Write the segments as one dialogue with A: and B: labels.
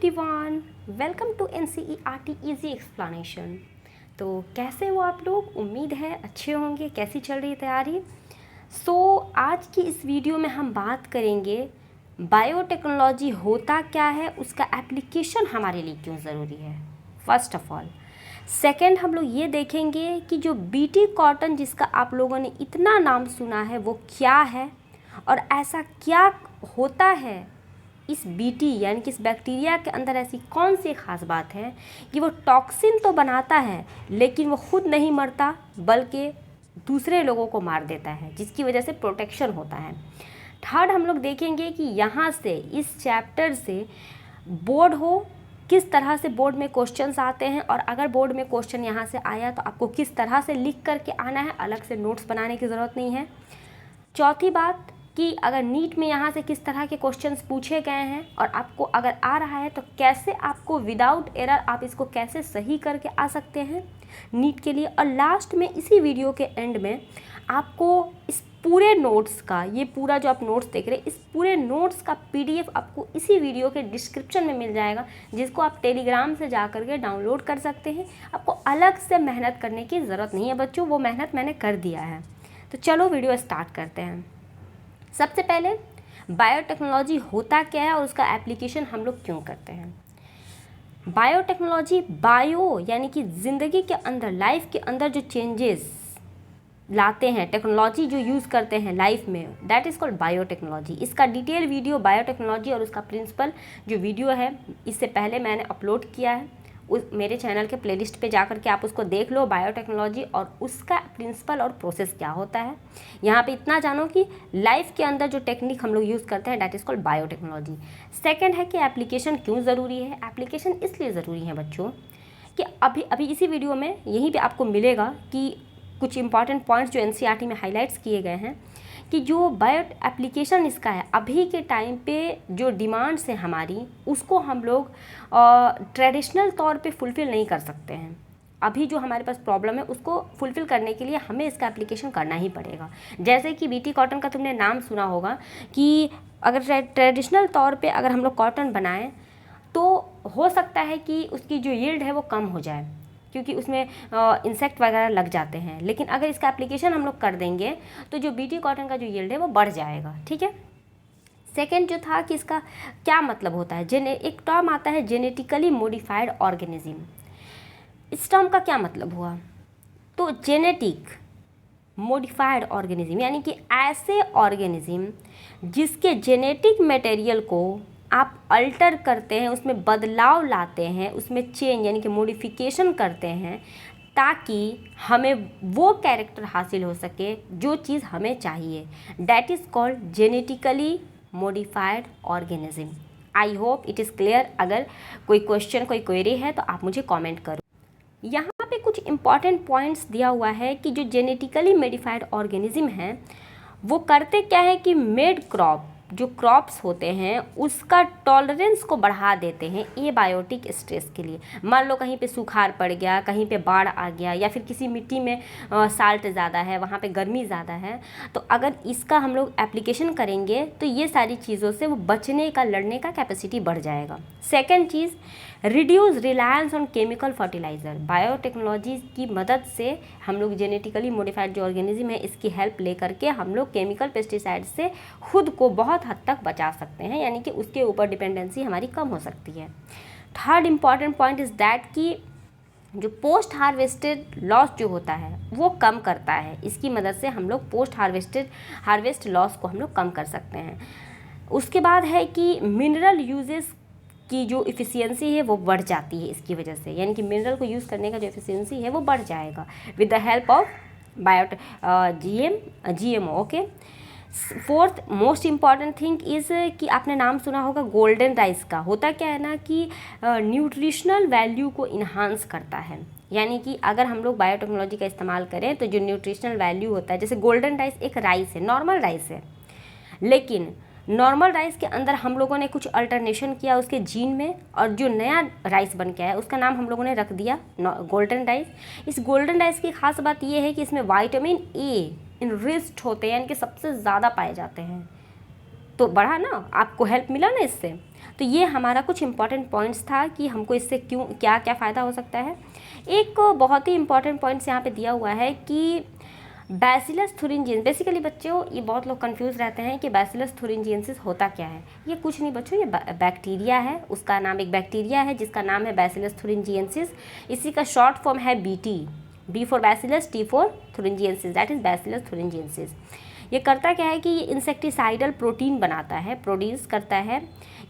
A: Everyone, welcome to NCERT easy explanation. तो कैसे हो आप लोग? उम्मीद है अच्छे होंगे। कैसी चल रही है तैयारी? आज की इस वीडियो में हम बात करेंगे बायोटेक्नोलॉजी होता क्या है, उसका एप्लीकेशन हमारे लिए क्यों ज़रूरी है, फर्स्ट ऑफ ऑल। सेकेंड, हम लोग ये देखेंगे कि जो बीटी कॉटन जिसका आप लोगों ने इतना नाम सुना है वो क्या है और ऐसा क्या होता है इस बीटी यानी कि इस बैक्टीरिया के अंदर ऐसी कौन सी ख़ास बात है कि वो टॉक्सिन तो बनाता है लेकिन वो खुद नहीं मरता बल्कि दूसरे लोगों को मार देता है, जिसकी वजह से प्रोटेक्शन होता है। थर्ड, हम लोग देखेंगे कि यहाँ से इस चैप्टर से बोर्ड हो किस तरह से बोर्ड में क्वेश्चंस आते हैं और अगर बोर्ड में क्वेश्चन यहाँ से आया तो आपको किस तरह से लिख करके आना है, अलग से नोट्स बनाने की ज़रूरत नहीं है। चौथी बात कि अगर नीट में यहाँ से किस तरह के क्वेश्चंस पूछे गए हैं और आपको अगर आ रहा है तो कैसे आपको विदाउट एरर आप इसको कैसे सही करके आ सकते हैं नीट के लिए। और लास्ट में इसी वीडियो के एंड में आपको इस पूरे नोट्स का, ये पूरा जो आप नोट्स देख रहे हैं, इस पूरे नोट्स का पीडीएफ आपको इसी वीडियो के डिस्क्रिप्शन में मिल जाएगा, जिसको आप टेलीग्राम से जा करके डाउनलोड कर सकते हैं। आपको अलग से मेहनत करने की ज़रूरत नहीं है बच्चों, वो मेहनत मैंने कर दिया है। तो चलो वीडियो स्टार्ट करते हैं। सबसे पहले बायोटेक्नोलॉजी होता क्या है और उसका एप्लीकेशन हम लोग क्यों करते हैं। बायोटेक्नोलॉजी, बायो यानी कि ज़िंदगी के अंदर, लाइफ के अंदर जो चेंजेस लाते हैं, टेक्नोलॉजी जो यूज़ करते हैं लाइफ में, दैट इज़ कॉल्ड बायोटेक्नोलॉजी। इसका डिटेल वीडियो बायोटेक्नोलॉजी और उसका प्रिंसिपल जो वीडियो है इससे पहले मैंने अपलोड किया है, उस मेरे चैनल के प्लेलिस्ट पे जा कर के आप उसको देख लो, बायोटेक्नोलॉजी और उसका प्रिंसिपल और प्रोसेस क्या होता है। यहाँ पे इतना जानो कि लाइफ के अंदर जो टेक्निक हम लोग यूज़ करते हैं that is called biotechnology. Second है कि एप्लीकेशन क्यों ज़रूरी है। एप्लीकेशन इसलिए ज़रूरी है बच्चों कि अभी इसी वीडियो में यहीं पर आपको मिलेगा कि कुछ इंपॉर्टेंट पॉइंट्स जो एनसीईआरटी में हाईलाइट्स किए गए हैं कि जो बायो एप्लीकेशन इसका है अभी के टाइम पे जो डिमांड्स है हमारी, उसको हम लोग ट्रेडिशनल तौर पे फुलफ़िल नहीं कर सकते हैं। अभी जो हमारे पास प्रॉब्लम है उसको फुलफ़िल करने के लिए हमें इसका एप्लीकेशन करना ही पड़ेगा। जैसे कि बीटी कॉटन का तुमने नाम सुना होगा कि अगर ट्रेडिशनल तौर पे अगर हम लोग कॉटन बनाएं तो हो सकता है कि उसकी जो यील्ड है वो कम हो जाए क्योंकि उसमें इंसेक्ट वगैरह लग जाते हैं। लेकिन अगर इसका एप्लीकेशन हम लोग कर देंगे तो जो बीटी कॉटन का जो यील्ड है वो बढ़ जाएगा। ठीक है। सेकेंड जो था कि इसका क्या मतलब होता है, एक टर्म आता है जेनेटिकली मॉडिफाइड ऑर्गेनिज्म। इस टर्म का क्या मतलब हुआ? तो जेनेटिक मॉडिफाइड ऑर्गेनिज्म यानी कि ऐसे ऑर्गेनिज्म जिसके जेनेटिक मटेरियल को आप अल्टर करते हैं, उसमें बदलाव लाते हैं, उसमें चेंज यानी कि मॉडिफिकेशन करते हैं ताकि हमें वो कैरेक्टर हासिल हो सके जो चीज़ हमें चाहिए। That is called genetically modified organism. I hope it is clear. अगर कोई क्वेश्चन, कोई क्वेरी है तो आप मुझे कमेंट करो। यहाँ पे कुछ इंपॉर्टेंट पॉइंट्स दिया हुआ है कि जो जेनेटिकली मॉडिफाइड ऑर्गेनिज्म हैं वो करते क्या है कि मेड क्रॉप, जो क्रॉप्स होते हैं उसका टॉलरेंस को बढ़ा देते हैं एबायोटिक स्ट्रेस के लिए। मान लो कहीं पे सुखाड़ पड़ गया, कहीं पे बाढ़ आ गया या फिर किसी मिट्टी में साल्ट ज़्यादा है, वहाँ पे गर्मी ज़्यादा है, तो अगर इसका हम लोग एप्लीकेशन करेंगे तो ये सारी चीज़ों से वो बचने का, लड़ने का कैपेसिटी बढ़ जाएगा। Second cheese, reduce reliance on chemical fertiliser. Biotechnology की मदद से हम लोग जेनेटिकली मॉडिफाइड जो ऑर्गेनिज्म है इसकी हेल्प ले करके हम लोग केमिकल पेस्टिसाइड से खुद को बहुत हद तक बचा सकते हैं, यानी कि उसके ऊपर डिपेंडेंसी हमारी कम हो सकती है। Third important point is that कि जो पोस्ट हार्वेस्टेड लॉस जो होता है वो कम करता है। इसकी मदद से हम लोग पोस्ट हार्वेस्ट लॉस को हम लोग कम कर सकते हैं। उसके बाद है कि मिनरल यूजेस की जो इफ़िशियंसी है वो बढ़ जाती है इसकी वजह से, यानी कि मिनरल को यूज़ करने का जो इफ़िशियंसी है वो बढ़ जाएगा with the help of GMO। Okay. Fourth most important thing is कि आपने नाम सुना होगा गोल्डन राइस का। होता क्या है ना कि न्यूट्रिशनल वैल्यू को इन्हांस करता है, यानी कि अगर हम लोग बायोटेक्नोलॉजी का इस्तेमाल करें तो जो न्यूट्रिशनल वैल्यू होता है, जैसे गोल्डन राइस एक राइस है, नॉर्मल राइस है, लेकिन नॉर्मल राइस के अंदर हम लोगों ने कुछ अल्टरनेशन किया उसके जीन में और जो नया राइस बन के आया उसका नाम हम लोगों ने रख दिया गोल्डन राइस। इस गोल्डन राइस की खास बात यह है कि इसमें विटामिन ए इनरिच्ड होते हैं, यानी कि सबसे ज़्यादा पाए जाते हैं। तो बढ़ा ना, आपको हेल्प मिला ना इससे। तो ये हमारा कुछ इंपॉर्टेंट पॉइंट्स था कि हमको इससे क्यों क्या क्या फ़ायदा हो सकता है। एक बहुत ही इंपॉर्टेंट पॉइंट्स यहाँ पे दिया हुआ है कि बैसिलस थुरिंजिएंसिस, बेसिकली बच्चों ये बहुत लोग कंफ्यूज रहते हैं कि बैसिलस थुरिंजिएंसिस होता क्या है। ये कुछ नहीं बच्चों, ये बैक्टीरिया है, उसका नाम एक बैक्टीरिया है जिसका नाम है बैसिलस थुरिंजिएंसिस। इसी का शॉर्ट फॉर्म है BT, B for bacillus, T for thuringiensis, that is bacillus thuringiensis. ये करता क्या है कि ये इंसेक्टिसाइडल प्रोटीन बनाता है, प्रोड्यूस करता है,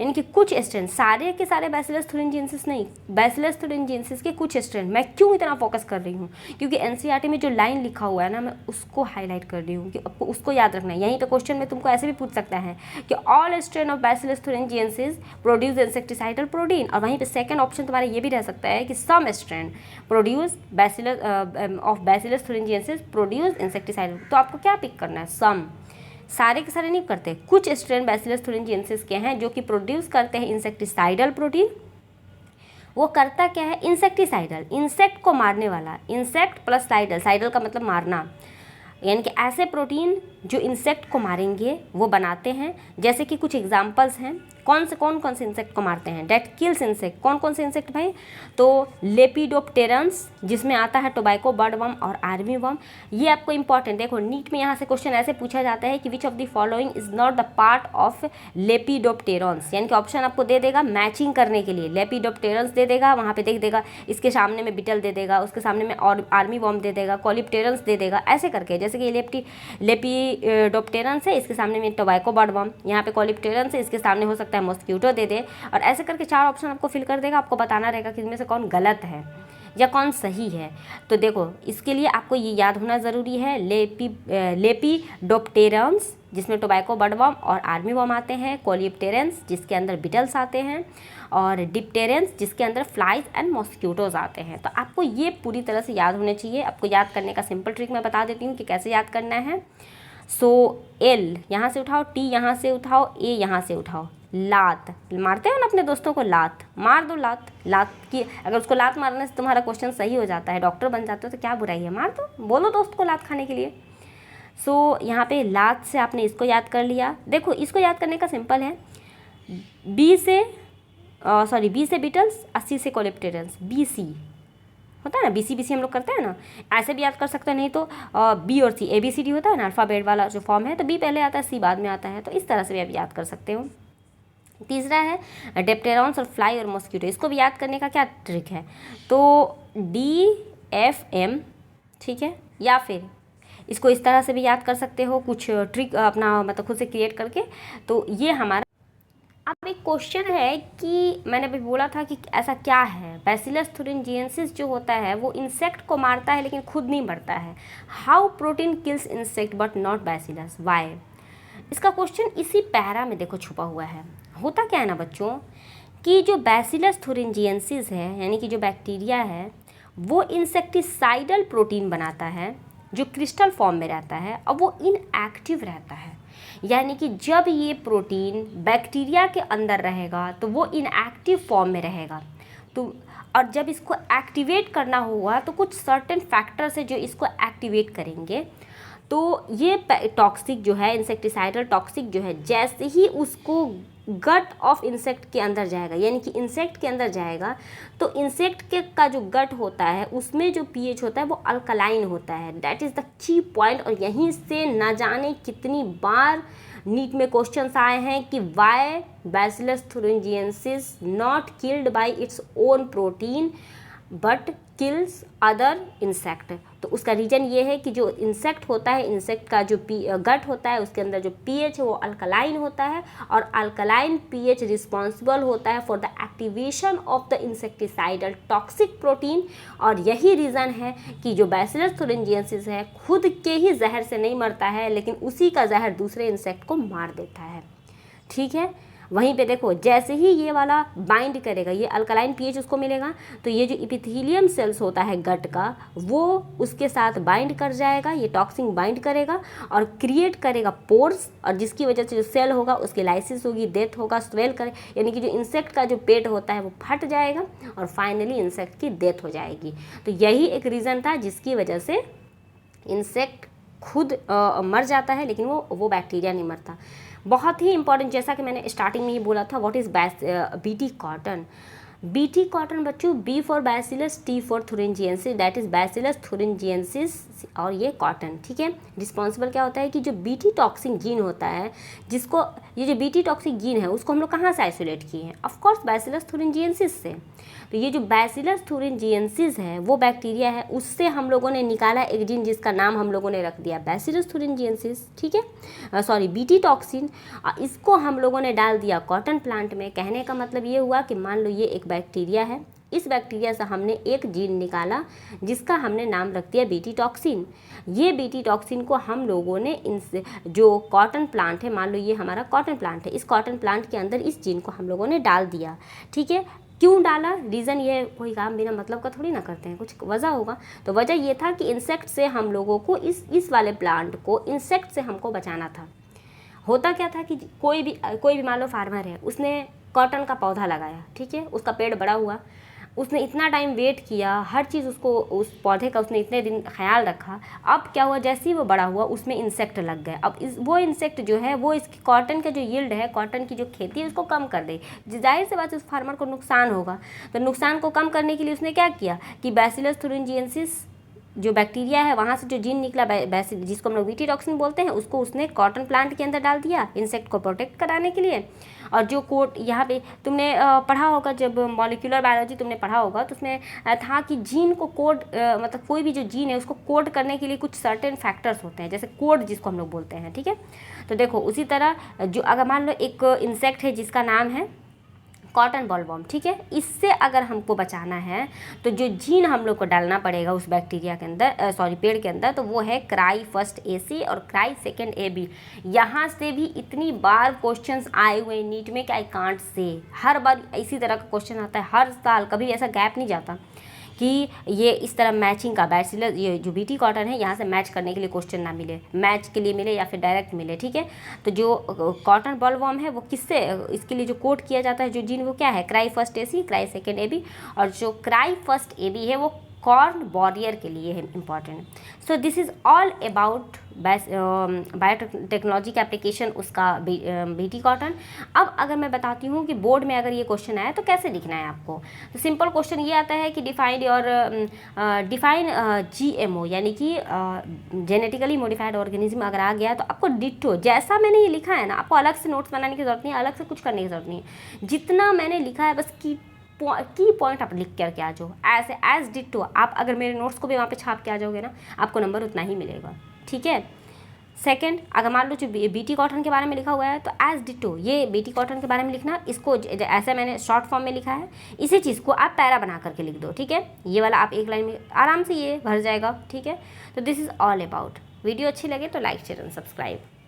A: यानी कि कुछ स्ट्रेन, सारे के सारे बैसिलस थुरिंजिएंसिस नहीं, बैसिलस थुरिंजिएंसिस के कुछ स्ट्रेन। मैं क्यों इतना फोकस कर रही हूँ, क्योंकि एनसीईआरटी में जो लाइन लिखा हुआ है ना, मैं उसको हाईलाइट कर रही हूँ कि आपको उसको याद रखना है। यहीं पे क्वेश्चन में तुमको ऐसे भी पूछ सकता है कि all strain of bacillus thuringiensis produce insecticidal protein, और वहीं पे सेकंड ऑप्शन तुम्हारा ये भी रह सकता है कि some strain produce bacillus of bacillus thuringiensis produce insecticidal. तो आपको क्या पिक करना है, सम, सारे के सारे नहीं करते, कुछ स्ट्रेन बैसिलस थुरिंजिएंसिस के हैं जो कि प्रोड्यूस करते हैं इंसेक्टिसाइडल प्रोटीन। वो करता क्या है, इंसेक्टिसाइडल, इंसेक्ट को मारने वाला, इंसेक्ट प्लस साइडल, साइडल का मतलब मारना, यानी कि ऐसे प्रोटीन जो इंसेक्ट को मारेंगे वो बनाते हैं। जैसे कि कुछ एग्जांपल्स हैं, कौन से इंसेक्ट को मारते हैं, डेट किल्स इंसेक्ट। कौन कौन से इंसेक्ट भाई, तो लेपिडोप्टेरन्स, जिसमें आता है टोबैको बर्ड वर्म और आर्मी वर्म। ये आपको इंपॉर्टेंट, देखो नीट में यहाँ से क्वेश्चन ऐसे पूछा जाता है कि which of the following is not the part of lepidopterans, यानी कि ऑप्शन आपको दे देगा मैचिंग करने के लिए, लेपिडोप्टेरन्स दे देगा, वहाँ पे देख देगा इसके सामने में बिटल दे देगा, उसके सामने में और आर्मी वर्म दे देगा, कॉलिप्टेरन्स दे देगा, ऐसे करके। जैसे कि लेपिडोप्टेरन्स है, इसके सामने में टोबैको बर्ड वर्म, यहाँ पे कॉलिप्टेरन्स है, इसके सामने हो सकता है मॉस्क्यूटो दे दे, और ऐसे करके 4 ऑप्शन आपको फिल कर देगा। आपको बताना रहेगा कि इनमें से कौन गलत है या कौन सही है। तो देखो इसके लिए आपको ये याद होना ज़रूरी है, लेपिडोप्टेरन्स जिसमें टोबैको बर्ड वर्म और आर्मी वर्म आते हैं, कॉलिप्टेरन्स जिसके अंदर बिटल्स आते हैं, और डिप्टेरेंस जिसके अंदर फ्लाइज एंड मॉस्क्यूटोज आते हैं। तो आपको ये पूरी तरह से याद होने चाहिए। आपको याद करने का सिंपल ट्रिक मैं बता देती हूँ कि कैसे याद करना है। सो एल यहाँ से उठाओ, टी यहाँ से उठाओ, ए यहाँ से उठाओ, लात, मारते हो ना अपने दोस्तों को, लात मार दो, लात, लात की अगर उसको लात मारने से तुम्हारा क्वेश्चन सही हो जाता है, डॉक्टर बन जाते हो, तो क्या बुराई है, मार दो, बोलो दोस्त को लात खाने के लिए। सो यहाँ पे लात से आपने इसको याद कर लिया। देखो इसको याद करने का सिंपल है, बी से बिटल्स, 80 से कोलेप्टेरन्स, BC होता है ना, BC हम लोग करते हैं ना, ऐसे भी याद कर सकते हैं, नहीं तो B और C ABCD होता है ना, अल्फ़ाबेट वाला जो फॉर्म है, तो B पहले आता है, C बाद में आता है, तो इस तरह से भी आप याद कर सकते हो। तीसरा है डेप्टेरॉन्स और फ्लाई और मॉस्क्यूटो, इसको भी याद करने का क्या ट्रिक है, तो DFM, ठीक है, या फिर इसको इस तरह से भी याद कर सकते हो, कुछ ट्रिक अपना मतलब खुद से क्रिएट करके। तो ये हमारा अब एक क्वेश्चन है कि मैंने अभी बोला था कि ऐसा क्या है, बैसिलस थुरिंजिएंसिस जो होता है वो इंसेक्ट को मारता है लेकिन खुद नहीं मरता है। How protein kills insect but not bacillus, why. इसका क्वेश्चन इसी पैरा में देखो छुपा हुआ है। होता क्या है ना बच्चों कि जो बैसिलस थुरिंजिएंसिस है, यानी कि जो बैक्टीरिया है, वो इंसेक्टिसाइडल प्रोटीन बनाता है जो क्रिस्टल फॉर्म में रहता है, और वो इनएक्टिव रहता है। यानी कि जब ये प्रोटीन बैक्टीरिया के अंदर रहेगा तो वो इनएक्टिव फॉर्म में रहेगा। तो और जब इसको एक्टिवेट करना होगा तो कुछ सर्टेन फैक्टर्स है जो इसको एक्टिवेट करेंगे। तो ये टॉक्सिक जो है, इंसेक्टिसाइडल टॉक्सिक जो है, जैसे ही उसको गट ऑफ इंसेक्ट के अंदर जाएगा, यानी कि इंसेक्ट के अंदर जाएगा, तो इंसेक्ट के का जो गट होता है उसमें जो पीएच होता है वो अल्कलाइन होता है। That is the key point. और यहीं से न जाने कितनी बार नीट में क्वेश्चंस आए हैं कि why bacillus thuringiensis not killed by its own protein but kills other insect. तो उसका रीज़न ये है कि जो इंसेक्ट होता है, इंसेक्ट का जो गट होता है उसके अंदर जो पीएच है वो अल्कलाइन होता है, और अल्कलाइन पीएच रिस्पॉन्सिबल होता है for the activation of the insecticidal toxic protein. और यही रीज़न है कि जो बैसिलस थुरिंजिएंसिस है खुद के ही जहर से नहीं मरता है, लेकिन उसी का जहर दूसरे इंसेक्ट को मार देता है। ठीक है, वहीं पे देखो जैसे ही ये वाला बाइंड करेगा, ये अल्कलाइन पीएच उसको मिलेगा, तो ये जो इपिथेलियम सेल्स होता है गट का वो उसके साथ बाइंड कर जाएगा, ये टॉक्सिन बाइंड करेगा और क्रिएट करेगा पोर्स, और जिसकी वजह से जो सेल होगा उसकी लाइसिस होगी, डेथ होगा, स्वेल करे, यानी कि जो इंसेक्ट का जो पेट होता है वो फट जाएगा और फाइनली इंसेक्ट की डेथ हो जाएगी। तो यही एक रीज़न था जिसकी वजह से इंसेक्ट खुद मर जाता है, लेकिन वो बैक्टीरिया नहीं मरता। बहुत ही इंपॉर्टेंट, जैसा कि मैंने स्टार्टिंग में ये बोला था, what is BT cotton. BT cotton बच्चों, B for bacillus, T for thuringiensis, that is bacillus thuringiensis, और ये कॉटन, ठीक है। रिस्पॉन्सिबल क्या होता है कि जो बीटी टॉक्सिन जीन होता है, जिसको ये जो बीटी टॉक्सिक जीन है उसको हम लोग कहाँ से आइसोलेट किए हैं, ऑफ कोर्स बैसिलस थुरिंजिएंसिस से। तो ये जो बैसिलस थुरिंजिएंसिस है वो बैक्टीरिया है, उससे हम लोगों ने निकाला एक जीन जिसका नाम हम लोगों ने रख दिया बैसिलस थुरिंजिएंसिस, ठीक है, सॉरी बीटी टॉक्सिन। इसको हम लोगों ने डाल दिया कॉटन प्लांट में। कहने का मतलब ये हुआ कि मान लो ये एक बैक्टीरिया है, इस बैक्टीरिया से हमने एक जीन निकाला जिसका हमने नाम रख दिया बीटी टॉक्सिन। ये बीटी टॉक्सिन को हम लोगों ने इनसे, जो कॉटन प्लांट है, मान लो ये हमारा कॉटन प्लांट है, इस कॉटन प्लांट के अंदर इस जीन को हम लोगों ने डाल दिया, ठीक है। क्यों डाला, रीज़न ये कोई काम बिना मतलब का थोड़ी ना करते हैं, कुछ वजह होगा। तो वजह ये था कि इंसेक्ट से हम लोगों को इस वाले प्लांट को इंसेक्ट से हमको बचाना था। होता क्या था कि कोई भी मान लो फार्मर है, उसने कॉटन का पौधा लगाया, ठीक है, उसका पेड़ बड़ा हुआ, उसने इतना टाइम वेट किया, हर चीज़ उसको, उस पौधे का उसने इतने दिन ख्याल रखा। अब क्या हुआ, जैसे ही वो बड़ा हुआ उसमें इंसेक्ट लग गए। अब वो इंसेक्ट जो है वो इसकी कॉटन का जो यील्ड है, कॉटन की जो खेती है उसको कम कर दे। जाहिर सी बात है उस फार्मर को नुकसान होगा। तो नुकसान को कम करने के लिए उसने क्या किया कि बैसिलस थुरिंजिएंसिस जो बैक्टीरिया है वहाँ से जो जीन निकला जिसको हम लोग बीटी टॉक्सिन बोलते हैं, उसको उसने कॉटन प्लांट के अंदर डाल दिया इंसेक्ट को प्रोटेक्ट कराने के लिए। और जो कोड यहाँ पे तुमने पढ़ा होगा, जब मॉलिक्यूलर बायोलॉजी तुमने पढ़ा होगा तो उसमें था कि जीन को कोड मतलब कोई भी जो जीन है उसको कोड करने के लिए कुछ सर्टेन फैक्टर्स होते हैं, जैसे कोड जिसको हम लोग बोलते हैं, ठीक है। तो देखो उसी तरह जो अगर मान लो एक इंसेक्ट है जिसका नाम है कॉटन बॉलवॉर्म, ठीक है, इससे अगर हमको बचाना है तो जो जीन हम लोग को डालना पड़ेगा उस बैक्टीरिया के अंदर, सॉरी पेड़ के अंदर, तो वो है क्राई फर्स्ट AC और क्राई सेकेंड AB। यहाँ से भी इतनी बार क्वेश्चंस आए हुए नीट में कि आई कांट से, हर बार इसी तरह का क्वेश्चन आता है हर साल, कभी ऐसा गैप नहीं जाता कि ये इस तरह मैचिंग का बैसिलस, ये जो बीटी कॉटन है यहाँ से मैच करने के लिए क्वेश्चन ना मिले, मैच के लिए मिले या फिर डायरेक्ट मिले, ठीक है। तो जो कॉटन बॉलवॉर्म है वो किससे, इसके लिए जो कोड किया जाता है जो जीन, वो क्या है, cry first AC, cry second AB। और जो क्राई फर्स्ट AB है वो कॉर्न बॉरियर के लिए है important. So this is all about biotechnology का एप्लीकेशन उसका बीटी कॉटन। अब अगर मैं बताती हूँ कि बोर्ड में अगर ये क्वेश्चन आया तो कैसे लिखना है आपको, तो सिंपल क्वेश्चन ये आता है कि डिफाइन GMO यानी कि जेनेटिकली मॉडिफाइड ऑर्गेनिज्म अगर आ गया तो आपको डिट्टो जैसा मैंने ये लिखा है ना, आपको अलग से नोट्स बनाने की ज़रूरत नहीं है, अलग से कुछ करने की ज़रूरत नहीं है। जितना मैंने लिखा है बस की पॉइंट आप लिख करके आ जाओ, ऐसे एज डिट्टो। आप अगर मेरे नोट्स को भी वहाँ पे छाप के आ जाओगे ना, आपको नंबर उतना ही मिलेगा, ठीक है। सेकंड, अगर मान लो जो बीटी कॉटन के बारे में लिखा हुआ है तो एज डिट्टो ये बीटी कॉटन के बारे में लिखना, इसको ऐसे मैंने शॉर्ट फॉर्म में लिखा है, इसी चीज़ को आप पैरा बना करके लिख दो, ठीक है। ये वाला आप एक लाइन में आराम से ये भर जाएगा, ठीक है। तो this is all about. Video अच्छी लगे तो लाइक शेयर एंड सब्सक्राइब।